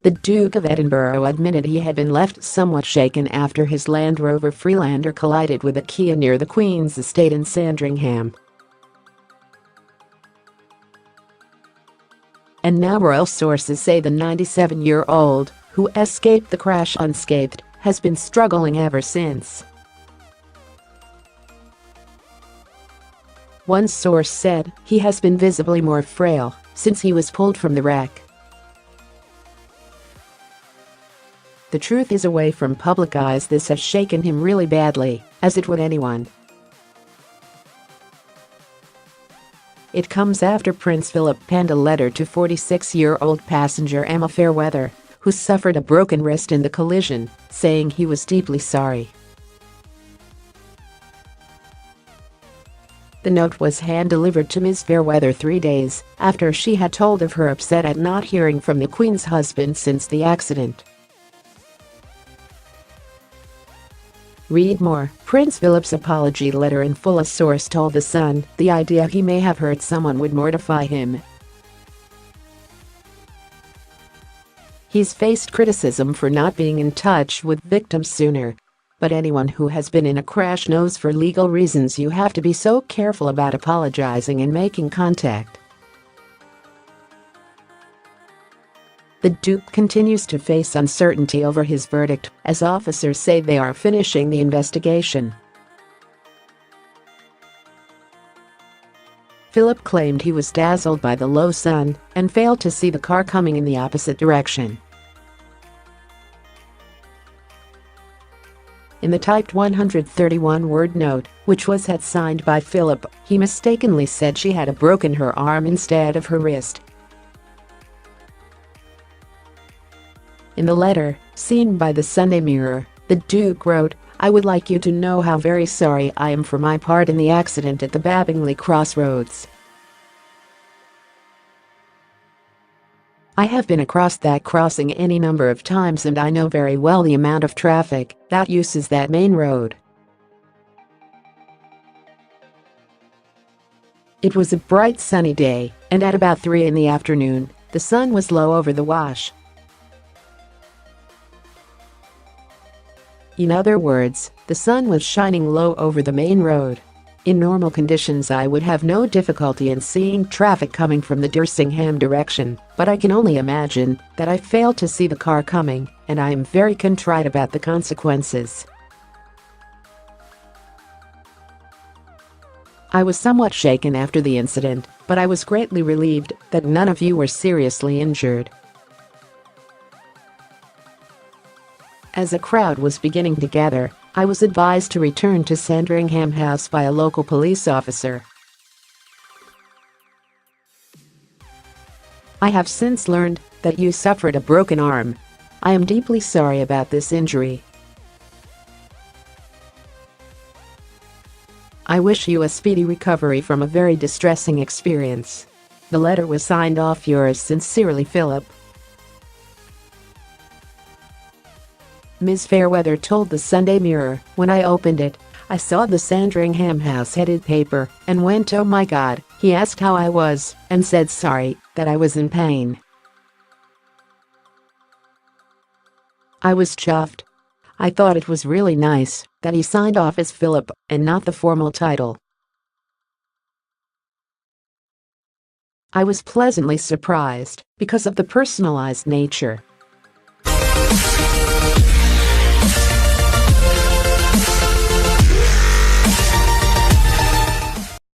The Duke of Edinburgh admitted he had been left somewhat shaken after his Land Rover Freelander collided with a Kia near the Queen's estate in Sandringham. And now royal sources say the 97-year-old, who escaped the crash unscathed, has been struggling ever since. One source said he has been visibly more frail since he was pulled from the wreck. The truth is, away from public eyes, this has shaken him really badly, as it would anyone. It comes after Prince Philip penned a letter to 46-year-old passenger Emma Fairweather, who suffered a broken wrist in the collision, saying he was deeply sorry. The note was hand-delivered to Ms Fairweather 3 days after she had told of her upset at not hearing from the Queen's husband since the accident. Read more. Prince Philip's apology letter in full. A source told The Sun the idea he may have hurt someone would mortify him. He's faced criticism for not being in touch with victims sooner. But anyone who has been in a crash knows for legal reasons you have to be so careful about apologizing and making contact. The Duke continues to face uncertainty over his verdict, as officers say they are finishing the investigation. Philip claimed he was dazzled by the low sun and failed to see the car coming in the opposite direction. In the typed 131-word note, which was signed by Philip, he mistakenly said she had broken her arm instead of her wrist. In the letter, seen by the Sunday Mirror, the Duke wrote, "I would like you to know how very sorry I am for my part in the accident at the Babingley crossroads. I have been across that crossing any number of times and I know very well the amount of traffic that uses that main road. It was a bright sunny day, and at about 3 in the afternoon, the sun was low over the wash. In other words, the sun was shining low over the main road. In normal conditions I would have no difficulty in seeing traffic coming from the Dersingham direction, but I can only imagine that I failed to see the car coming, and I am very contrite about the consequences. I was somewhat shaken after the incident, but I was greatly relieved that none of you were seriously injured." As a crowd was beginning to gather, I was advised to return to Sandringham House by a local police officer. I have since learned that you suffered a broken arm. I am deeply sorry about this injury. I wish you a speedy recovery from a very distressing experience. The letter was signed off, yours sincerely, Philip. Ms Fairweather told the Sunday Mirror, "When I opened it, I saw the Sandringham House headed paper and went, oh my God." He asked how I was and said sorry that I was in pain. I was chuffed. I thought it was really nice that he signed off as Philip and not the formal title. I was pleasantly surprised because of the personalized nature